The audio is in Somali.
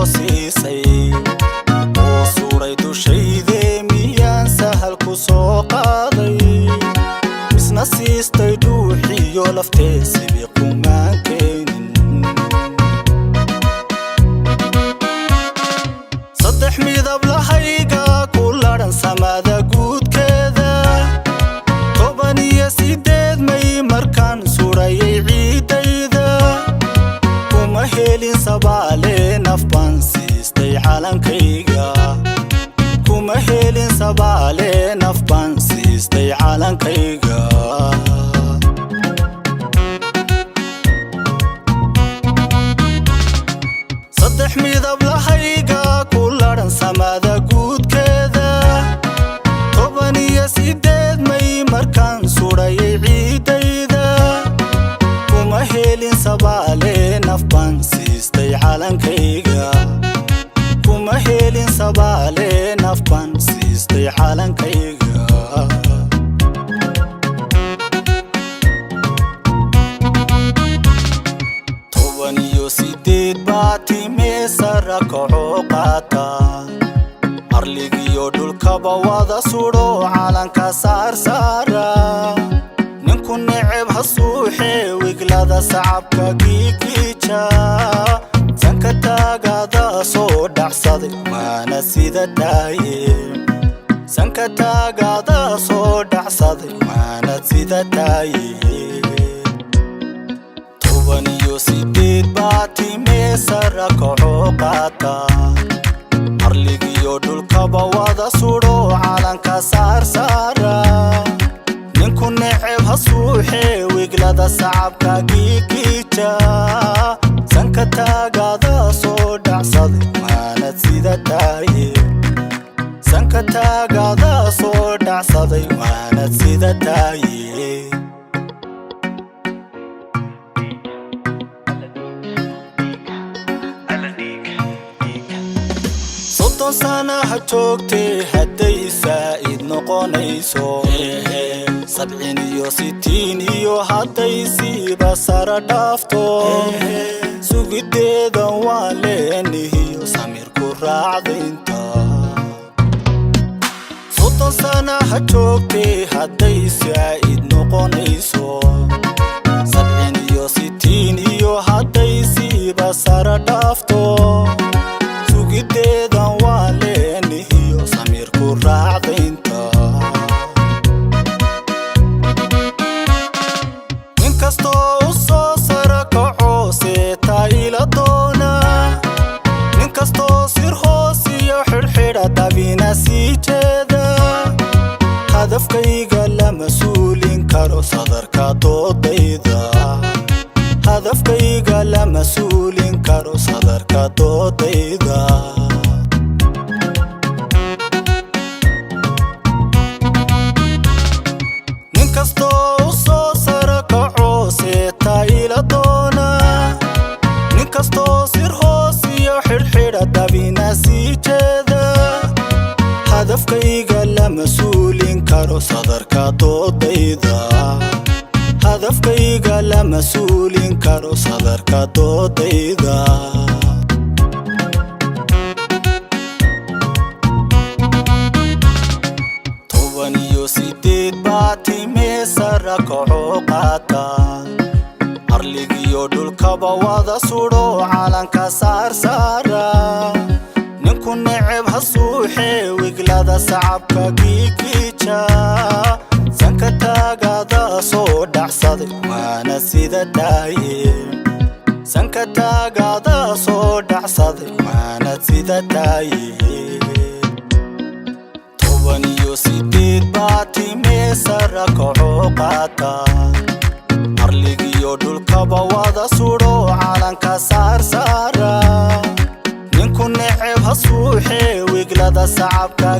siisay oo suuray dushayde miyaan sahal ku soo qaaday isna siistay dhuuxiyo lafteesibi qumaan keenin saddex midab lahayga ku laran samada guudkeeda 18 may markaan suurayay ciidayda kuma helin sabaale nafbaan siistay calankayga kuma helin sabaale nafbaan siistay calankayga saddex midab lahayga ku laran samada guudkeeda 18 may markaan suurayay ciidayda kuma helin sabaale nafbaan siistay calankayga kuma helin sabaale nafbaan siistay calankayga baatime sara kaco qaata arligiyo dhulkaba wada sudo calanka saara ninku neceb hasuuxe wiglada sacabka giigija sanka taagada soo dhacsaday waana sida daaye sanka taagada soo dhacsaday waana sida daaye baatime sara kaco qaata arligiyo dhulkaba wada sudo calanka saara ninku neceb hasuuxe wiglada sacabka giigija sanka taagada soo dhacsaday waana sida daaye sanka taagada soo dhacsaday waana sida daaye sana hajoogte hadday saa'id noqonayso 67 iyo hadday siiba sara dhaafto sugideedan waa leenihiyo samirku raacdaynta 30 sana hajoogte hadday saa'id noqonayso 67 iyo hadday siiba sara dhaafto sugideedan waa leenihiyo samirku raacdaynta inkastoo u soo sara kaco seetaa ila doona ninkastoo sir hoos iyo xidhxidha dabina sii jeeda hadafkayga lama suulin karo sadarka doodayda hadafkayga lama suulin karo sadarka doodayda ninkastoo u soo sara kaco seetaa ila doona ninkastoo sir hoos iyo xidhxidha dabina sii jeeda hadafkayga lama suulin karo sadarka doodayda hadafkayga lama suulin karo sadarka doodayda baatime sara kaco qaata arligiyo dhulkaba wada sudo calanka saara ninku neceb hasuuxe wiglada sacabka giigija sanka taagada soo dhacsaday waana sida daaye sanka taagada soo dhacsaday waana sida daaye 18 baatime sara kaco qaata arligiyo dhulkaba wada sudo calanka saara ninku neceb hasuuxe wiglada sacabka